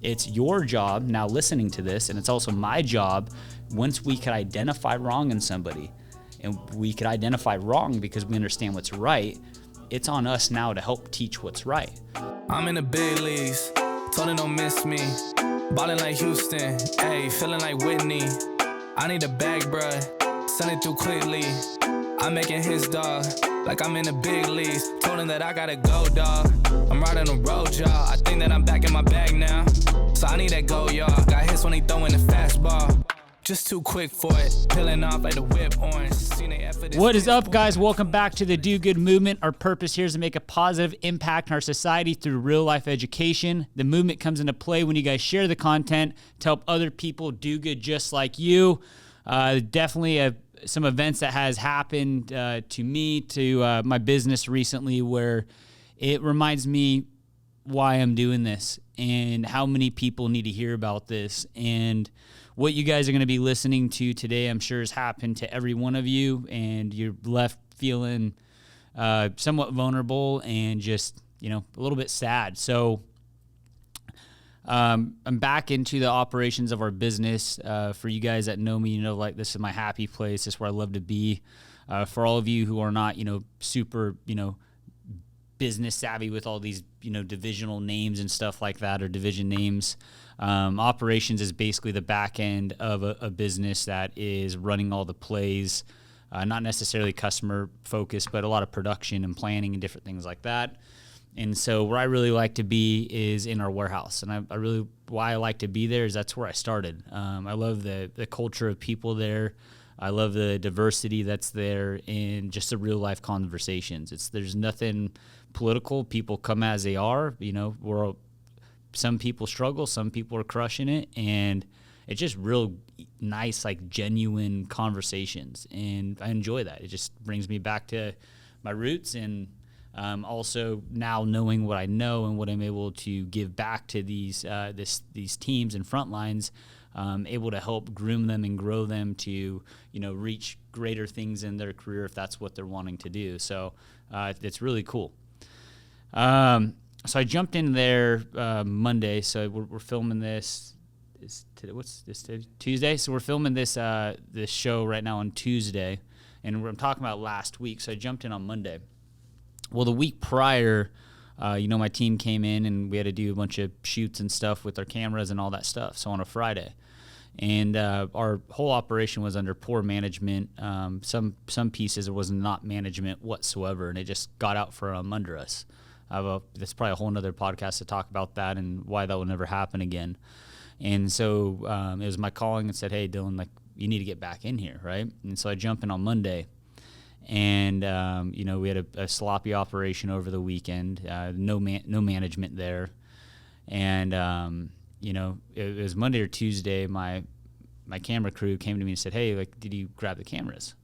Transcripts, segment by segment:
It's your job now listening to this, and it's also my job once we could identify wrong in somebody, and we could identify wrong because we understand what's right. It's on us now to help teach what's right. I'm in the big leagues, told them don't miss me. Ballin' like Houston, ayy, feeling like Whitney. I need a bag, bruh, send it through quickly. I'm making his dog, like I'm in the big leagues. Told him that I gotta go, dog. I'm riding the road, y'all. I think that I'm back in my bag now. So I need that go, y'all. Got hits when he throwing the fastball. Just too quick for it, peeling off like the whip orange. What is up, guys? Welcome back to the Do Good Movement. Our purpose here is to make a positive impact in our society through real-life education. The movement comes into play when you guys share the content to help other people do good just like you. Definitely some events that has happened to me, to my business recently, where it reminds me why I'm doing this and how many people need to hear about this. And what you guys are going to be listening to today, I'm sure has happened to every one of you, and you're left feeling somewhat vulnerable and just, a little bit sad. So I'm back into the operations of our business. For you guys that know me, like this is my happy place. This is where I love to be. For all of you who are not, super, business savvy with all these, divisional names and stuff like that, or division names. Operations is basically the back end of a business that is running all the plays, not necessarily customer focused, but a lot of production and planning and different things like that. And so where I really like to be is in our warehouse. And why I like to be there is that's where I started. I love the culture of people there. I love the diversity that's there and just the real life conversations. There's nothing political. People come as they are. Some people struggle, some people are crushing it, and it's just real nice, like genuine conversations. And I enjoy that. It just brings me back to my roots, and also now knowing what I know and what I'm able to give back to these teams and front lines. Able to help groom them and grow them to, reach greater things in their career if that's what they're wanting to do. So it's really cool. So I jumped in there Monday. So we're filming this. What's this today? Tuesday. So we're filming this show right now on Tuesday, and I'm talking about last week. So I jumped in on Monday. Well, the week prior, my team came in and we had to do a bunch of shoots and stuff with our cameras and all that stuff. So on a Friday, and our whole operation was under poor management. Some pieces there was not management whatsoever, and it just got out from under us. That's probably a whole nother podcast to talk about that and why that will never happen again. And so it was my calling and said, "Hey, Dylan, you need to get back in here, right?" And so I jumped in on Monday. And, we had a sloppy operation over the weekend, no management there. And, it was Monday or Tuesday, my camera crew came to me and said, "Hey, did you grab the cameras?"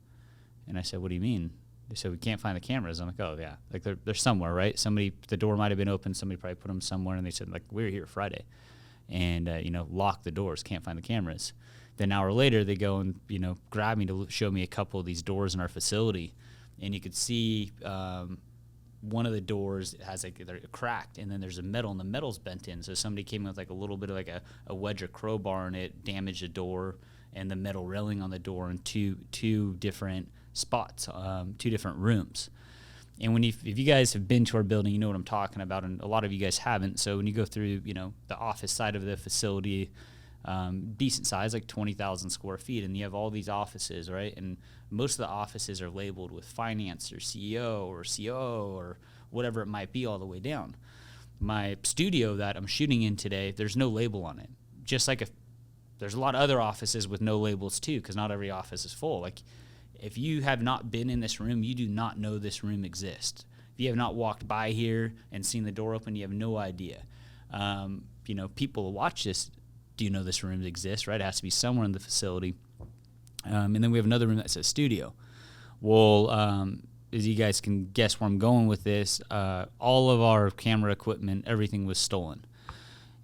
And I said, "What do you mean?" They said, "We can't find the cameras." I'm like, "Oh, yeah. They're somewhere, right? The door might have been open. Somebody probably put them somewhere." And they said, "We were here Friday and, locked the doors, can't find the cameras." Then an hour later, they go and, grab me to show me a couple of these doors in our facility. And you could see one of the doors has they're cracked, and then there's a metal, and the metal's bent in. So somebody came with a little bit of a wedge or crowbar, and it damaged the door and the metal railing on the door in two different spots, two different rooms. And if you guys have been to our building, you know what I'm talking about, and a lot of you guys haven't. So when you go through, the office side of the facility, decent size, like 20,000 square feet, and you have all these offices, right? And most of the offices are labeled with finance or CEO or COO or whatever it might be all the way down. My studio that I'm shooting in today, there's no label on it. Just like there's a lot of other offices with no labels too, because not every office is full. If you have not been in this room, you do not know this room exists. If you have not walked by here and seen the door open, you have no idea. People watch this. Do you know this room exists, right? It has to be somewhere in the facility. And then we have another room that says studio. Well, as you guys can guess where I'm going with this, all of our camera equipment, everything was stolen.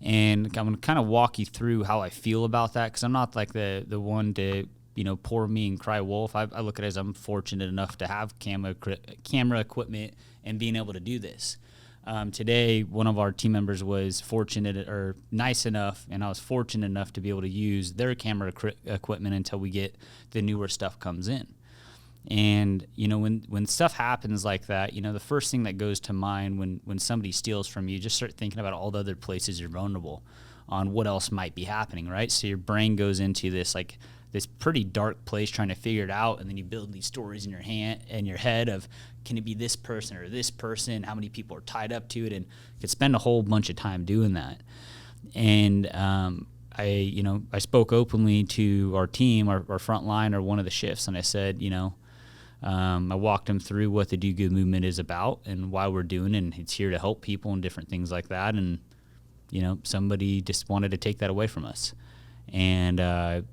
And I'm going to kind of walk you through how I feel about that, because I'm not the one to, pour me and cry wolf. I look at it as I'm fortunate enough to have camera equipment and being able to do this. Today, one of our team members was fortunate or nice enough, and I was fortunate enough to be able to use their camera equipment until we get the newer stuff comes in. And, you know, when stuff happens like that, you know, the first thing that goes to mind when somebody steals from you, just start thinking about all the other places you're vulnerable on what else might be happening, right? So your brain goes into this, like, this pretty dark place trying to figure it out, and then you build these stories in your head of, can it be this person or this person? How many people are tied up to it? And you could spend a whole bunch of time doing that. And I spoke openly to our team, our front line, or one of the shifts, and I said, I walked them through what the Do Good movement is about and why we're doing it, and it's here to help people and different things like that. And, somebody just wanted to take that away from us. And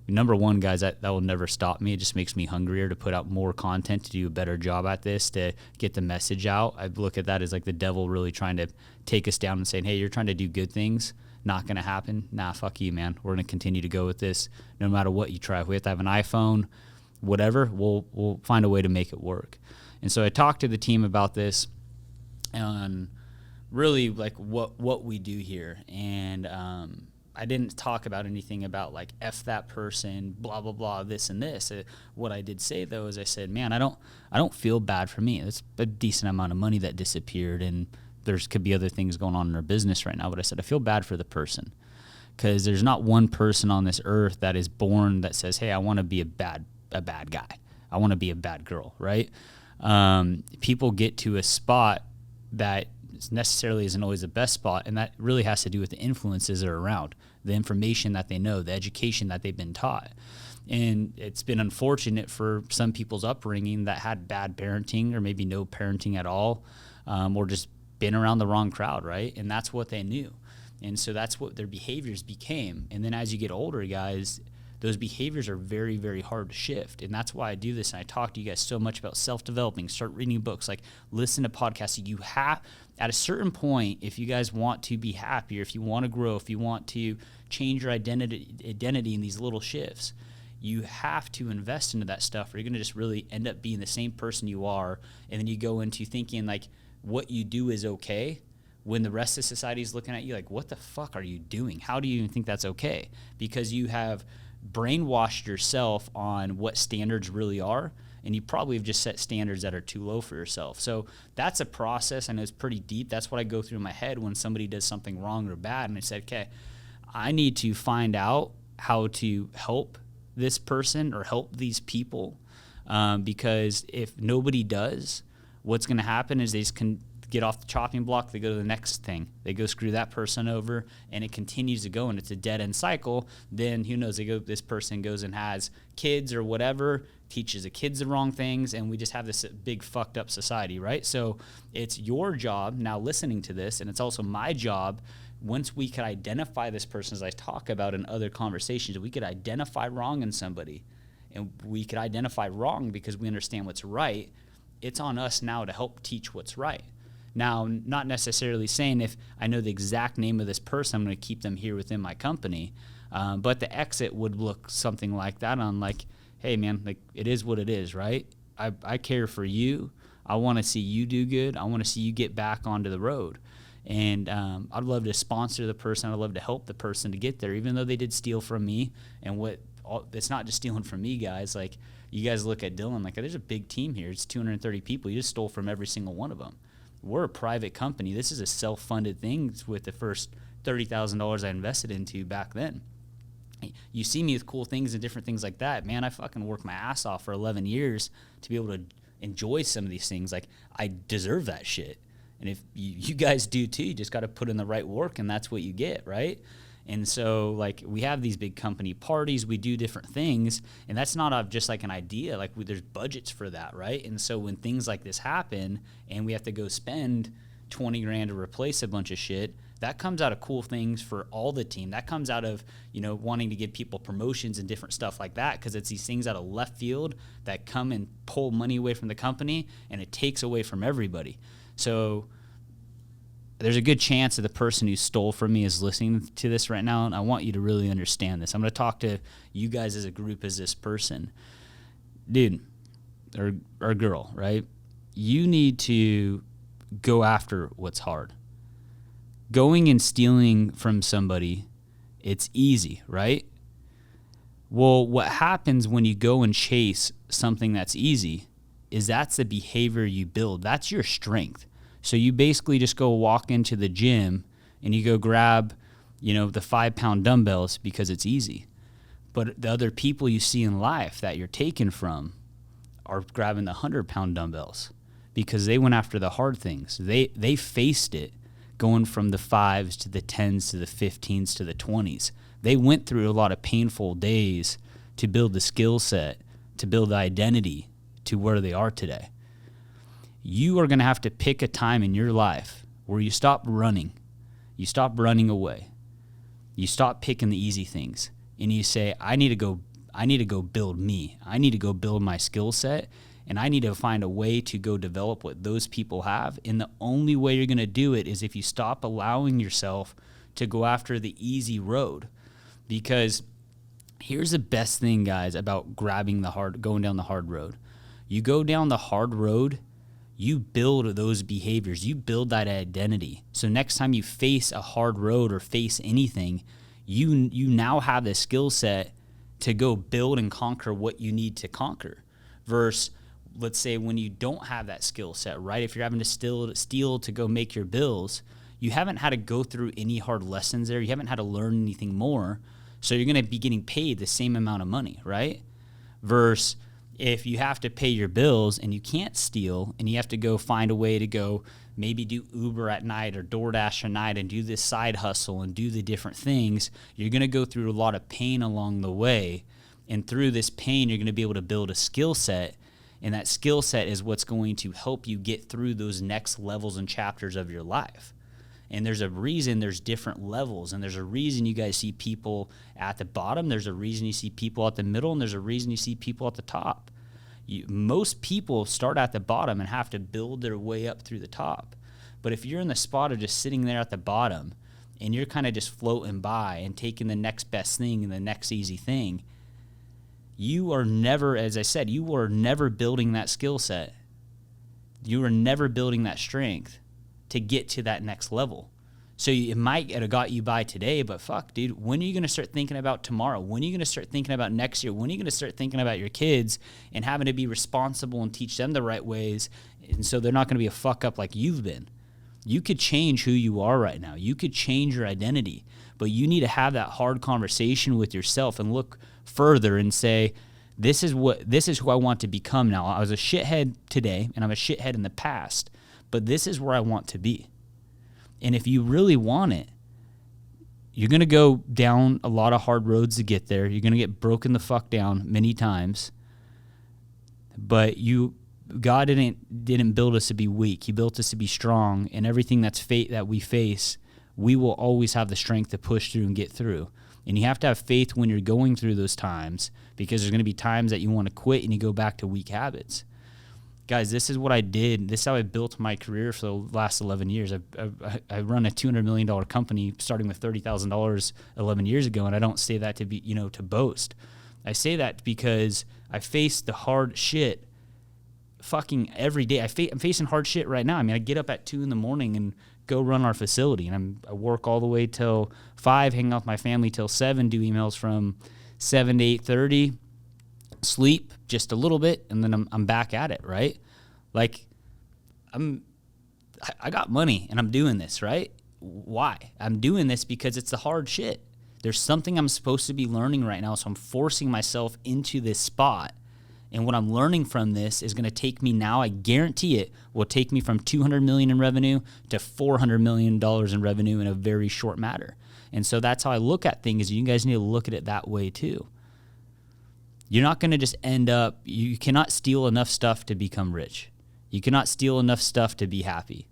number one, guys, that will never stop me. It just makes me hungrier to put out more content, to do a better job at this, to get the message out. I look at that as like the devil really trying to take us down and saying, hey, you're trying to do good things. Not going to happen. Nah, fuck you, man. We're going to continue to go with this no matter what you try. If we have to have an iPhone, whatever, we'll find a way to make it work. And so I talked to the team about this and really like what we do here. And I didn't talk about anything about like F that person, blah, blah, blah, this and this. What I did say, though, is I said, man, I don't feel bad for me. It's a decent amount of money that disappeared, and could be other things going on in our business right now. But I said, I feel bad for the person, because there's not one person on this earth that is born that says, hey, I want to be a bad guy. I want to be a bad girl, right? People get to a spot that necessarily isn't always the best spot, and that really has to do with the influences that are around, the information that they know, the education that they've been taught. And it's been unfortunate for some people's upbringing that had bad parenting, or maybe no parenting at all, or just been around the wrong crowd, right? And that's what they knew. And so that's what their behaviors became. And then as you get older, guys, those behaviors are very, very hard to shift. And that's why I do this. And I talk to you guys so much about self-developing, start reading books, like listen to podcasts. You have, at a certain point, if you guys want to be happier, if you want to grow, if you want to change your identity in these little shifts, you have to invest into that stuff, or you're going to just really end up being the same person you are. And then you go into thinking like what you do is okay, when the rest of society is looking at you like, what the fuck are you doing? How do you even think that's okay? Because you have brainwashed yourself on what standards really are, and you probably have just set standards that are too low for yourself. So that's a process. I know it's pretty deep. That's what I go through in my head when somebody does something wrong or bad, and I said, okay, I need to find out how to help this person or help these people, because if nobody does, what's going to happen is they just can get off the chopping block, they go to the next thing. They go screw that person over, and it continues to go, and it's a dead-end cycle. Then who knows, this person goes and has kids or whatever, teaches the kids the wrong things, and we just have this big fucked up society, right? So it's your job now listening to this, and it's also my job, once we could identify this person, as I talk about in other conversations, we could identify wrong in somebody, and we could identify wrong because we understand what's right. It's on us now to help teach what's right. Now, not necessarily saying if I know the exact name of this person, I'm going to keep them here within my company. But the exit would look something like that, on like, hey, man, like it is what it is, right? I care for you. I want to see you do good. I want to see you get back onto the road. And I'd love to sponsor the person. I'd love to help the person to get there, even though they did steal from me. And it's not just stealing from me, guys. Like, you guys look at Dylan, like there's a big team here. It's 230 people. You just stole from every single one of them. We're a private company. This is a self-funded thing with the first $30,000 I invested into back then. You see me with cool things and different things like that. Man, I fucking worked my ass off for 11 years to be able to enjoy some of these things. Like, I deserve that shit. And if you guys do too, you just got to put in the right work, and that's what you get, right? And so, like, we have these big company parties, we do different things, and that's not just like an idea. Like, there's budgets for that, right? And so when things like this happen and we have to go spend $20,000 to replace a bunch of shit, that comes out of cool things for all the team. That comes out of, wanting to give people promotions and different stuff like that, because it's these things out of left field that come and pull money away from the company, and it takes away from everybody. So there's a good chance that the person who stole from me is listening to this right now, and I want you to really understand this. I'm going to talk to you guys as a group as this person. Dude, or girl, right? You need to go after what's hard. going and stealing from somebody, it's easy, right? Well, what happens when you go and chase something that's easy is that's the behavior you build. That's your strength. So you basically just go walk into the gym and you go grab, the 5-pound dumbbells because it's easy. But the other people you see in life that you're taken from are grabbing the 100-pound dumbbells because they went after the hard things. They faced it, going from the 5s to the 10s to the 15s to the 20s. They went through a lot of painful days to build the skill set, to build the identity to where they are today. You are going to have to pick a time in your life where you stop running. You stop running away. You stop picking the easy things. And you say, I need to go build me. I need to go build my skill set. And I need to find a way to go develop what those people have. And the only way you're going to do it is if you stop allowing yourself to go after the easy road. Because here's the best thing, guys, about going down the hard road. You go down the hard road, you build those behaviors. You build that identity. So next time you face a hard road or face anything, you now have the skill set to go build and conquer what you need to conquer. Versus, let's say, when you don't have that skill set, right? If you're having to steal to go make your bills, you haven't had to go through any hard lessons there. You haven't had to learn anything more. So you're going to be getting paid the same amount of money, right? Versus if you have to pay your bills and you can't steal and you have to go find a way to go maybe do Uber at night or DoorDash at night and do this side hustle and do the different things, you're going to go through a lot of pain along the way. And through this pain, you're going to be able to build a skill set. And that skill set is what's going to help you get through those next levels and chapters of your life. And there's a reason there's different levels, and there's a reason you guys see people at the bottom, there's a reason you see people at the middle, and there's a reason you see people at the top. Most people start at the bottom and have to build their way up through the top. But if you're in the spot of just sitting there at the bottom and you're kind of just floating by and taking the next best thing and the next easy thing, you are never, as I said, you are never building that skill set. You are never building that strength to get to that next level. So it might have got you by today, but fuck, dude, when are you going to start thinking about tomorrow? When are you going to start thinking about next year? When are you going to start thinking about your kids and having to be responsible and teach them the right ways, and so they're not going to be a fuck up like you've been? You could change who you are right now. You could change your identity, but you need to have that hard conversation with yourself and look further and say, this is who I want to become now. I was a shithead today, and I'm a shithead in the past, but this is where I want to be. And if you really want it, you're going to go down a lot of hard roads to get there. You're going to get broken the fuck down many times. But God didn't build us to be weak. He built us to be strong. And everything that we face, we will always have the strength to push through and get through. And you have to have faith when you're going through those times, because there's going to be times that you want to quit and you go back to weak habits. Guys, this is what I did. This is how I built my career for the last 11 years. I run a $200 million company starting with $30,000 11 years ago, and I don't say that to be, to boast. I say that because I face the hard shit fucking every day. I'm facing hard shit right now. I mean, I get up at 2 a.m. and go run our facility, and I work all the way till 5, hang out with my family till 7, do emails from 7 to 8:30. Sleep just a little bit, and then I'm back at it, right? Like, I got money and I'm doing this, right? Why? I'm doing this because it's the hard shit. There's something I'm supposed to be learning right now, so I'm forcing myself into this spot. And what I'm learning from this is going to take me now, I guarantee it, will take me from $200 million in revenue to $400 million in revenue in a very short matter. And so that's how I look at things. You guys need to look at it that way too. You're not going to just end up, you cannot steal enough stuff to become rich. You cannot steal enough stuff to be happy.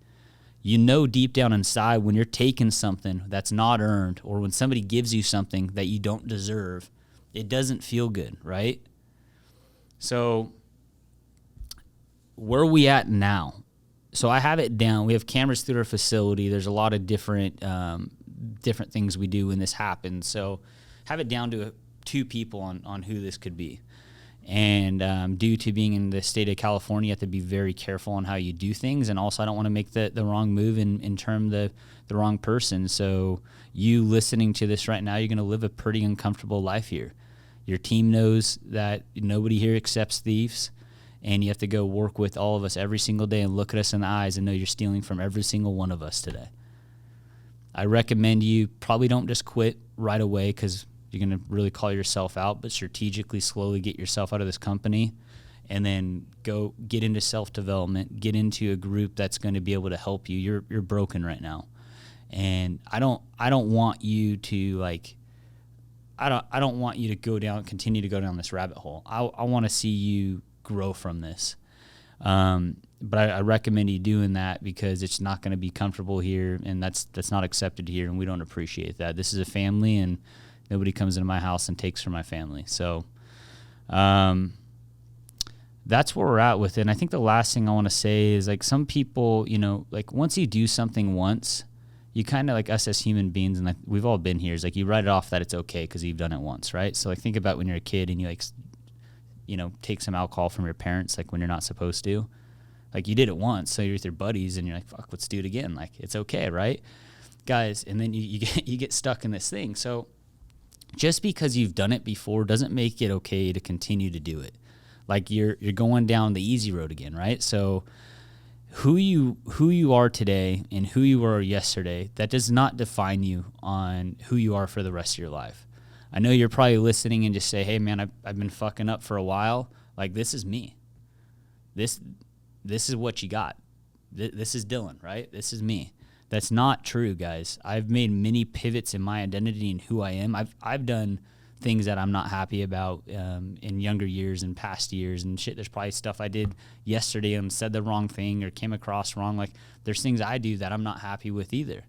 You know deep down inside when you're taking something that's not earned, or when somebody gives you something that you don't deserve, it doesn't feel good, right? So where are we at now? So I have it down. We have cameras through our facility. There's a lot of different things we do when this happens. So have it down to 2 people on who this could be. And due to being in the state of California, you have to be very careful on how you do things. And also, I don't want to make the wrong move in term the wrong person. So you listening to this right now, you're going to live a pretty uncomfortable life here. Your team knows that nobody here accepts thieves, and you have to go work with all of us every single day and look at us in the eyes and know you're stealing from every single one of us today. I recommend you probably don't just quit right away, because you're going to really call yourself out, but strategically slowly get yourself out of this company and then go get into self-development, get into a group that's going to be able to help you. You're broken right now. And I don't want you to I don't want you to continue to go down this rabbit hole. I want to see you grow from this. But I recommend you doing that, because it's not going to be comfortable here, and that's not accepted here, and we don't appreciate that. This is a family, and nobody comes into my house and takes from my family. So that's where we're at with it. And I think the last thing I want to say is, like, some people, once you do something once, you kind of, like us as human beings, and we've all been here, is like you write it off that it's okay because you've done it once, right? So, like, think about when you're a kid and you take some alcohol from your parents, like when you're not supposed to. Like, you did it once, so you're with your buddies, and you're like, fuck, let's do it again. Like, it's okay, right? Guys, and then you get stuck in this thing. So just because you've done it before doesn't make it okay to continue to do it. Like, you're going down the easy road again, right? So who you are today and who you were yesterday, that does not define you on who you are for the rest of your life. I know you're probably listening and just say, hey, man, I've been fucking up for a while. Like, this is me. This is what you got. This is Dylan, right? This is me. That's not true, guys. I've made many pivots in my identity and who I am. I've done things that I'm not happy about in younger years and past years and shit. There's probably stuff I did yesterday and said the wrong thing or came across wrong. Like, there's things I do that I'm not happy with either.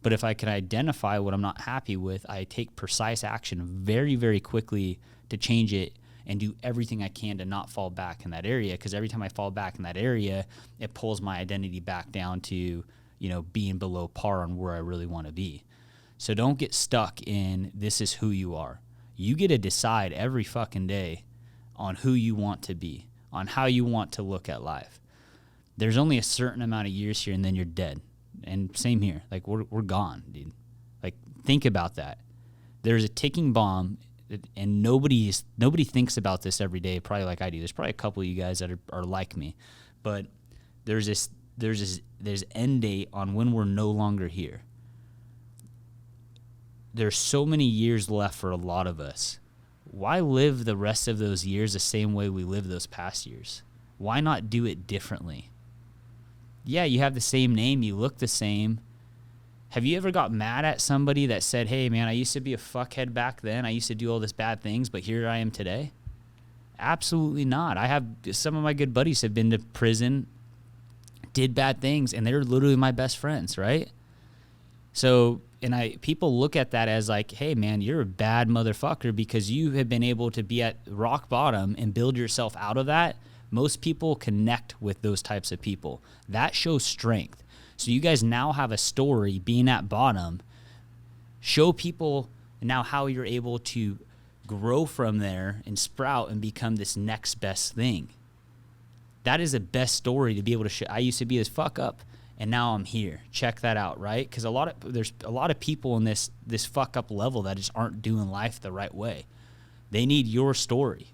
But if I can identify what I'm not happy with, I take precise action very, very quickly to change it and do everything I can to not fall back in that area. Because every time I fall back in that area, it pulls my identity back down to, being below par on where I really want to be. So don't get stuck in this is who you are. You get to decide every fucking day on who you want to be, on how you want to look at life. There's only a certain amount of years here, and then you're dead. And same here. Like, we're gone, dude. Like, think about that. There's a ticking bomb, and nobody thinks about this every day, probably like I do. There's probably a couple of you guys that are like me. But there's end date on when we're no longer here. There's so many years left for a lot of us. Why live the rest of those years the same way we lived those past years? Why not do it differently? Yeah, you have the same name, you look the same. Have you ever got mad at somebody that said, hey, man, I used to be a fuckhead back then. I used to do all this bad things, but here I am today? Absolutely not. I have some of my good buddies have been to prison, did bad things, and they're literally my best friends, right? So, people look at that as like, hey, man, you're a bad motherfucker because you have been able to be at rock bottom and build yourself out of that. Most people connect with those types of people. That shows strength. So you guys now have a story being at bottom. Show people now how you're able to grow from there and sprout and become this next best thing. That is the best story to be able to show. I used to be this fuck up, and now I'm here. Check that out, right? Because there's a lot of people in this fuck up level that just aren't doing life the right way. They need your story.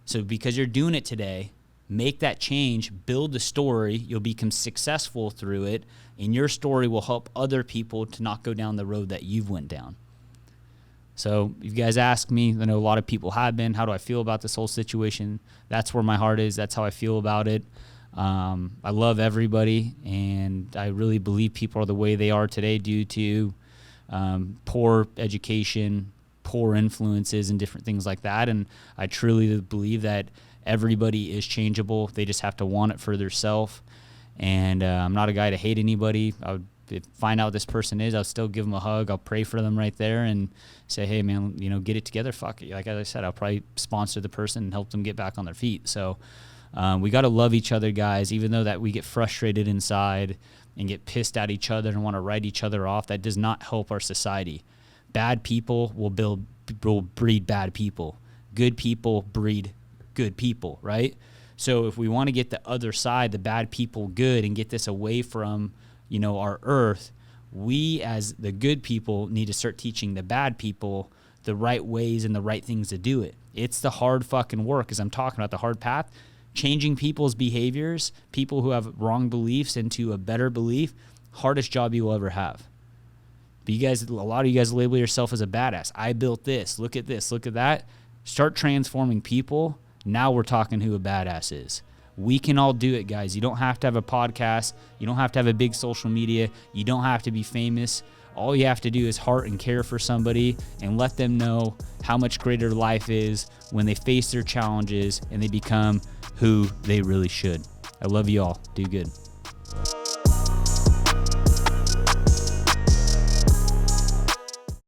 So because you're doing it today, make that change, build the story, you'll become successful through it, and your story will help other people to not go down the road that you've went down. So if you guys ask me, I know a lot of people have been, how do I feel about this whole situation? That's where my heart is. That's how I feel about it. I love everybody, and I really believe people are the way they are today due to poor education, poor influences, and different things like that. And I truly believe that everybody is changeable. They just have to want it for themselves. And I'm not a guy to hate anybody. I would find out what this person is. I'll still give them a hug. I'll pray for them right there and say, hey, man, get it together. Fuck it. Like as I said, I'll probably sponsor the person and help them get back on their feet. So we got to love each other, guys, even though that we get frustrated inside and get pissed at each other and want to write each other off. That does not help our society. Bad people will breed bad people. Good people breed good people, right? So if we want to get the other side, the bad people good, and get this away from, you know, our earth, we as the good people need to start teaching the bad people the right ways and the right things to do it. It's the hard fucking work, as I'm talking about, the hard path. Changing people's behaviors, people who have wrong beliefs into a better belief, hardest job you will ever have. But you guys, a lot of you guys label yourself as a badass. I built this. Look at this. Look at that. Start transforming people. Now we're talking who a badass is. We can all do it, guys. You don't have to have a podcast. You don't have to have a big social media. You don't have to be famous. All you have to do is heart and care for somebody and let them know how much greater life is when they face their challenges and they become who they really should. I love you all. Do good.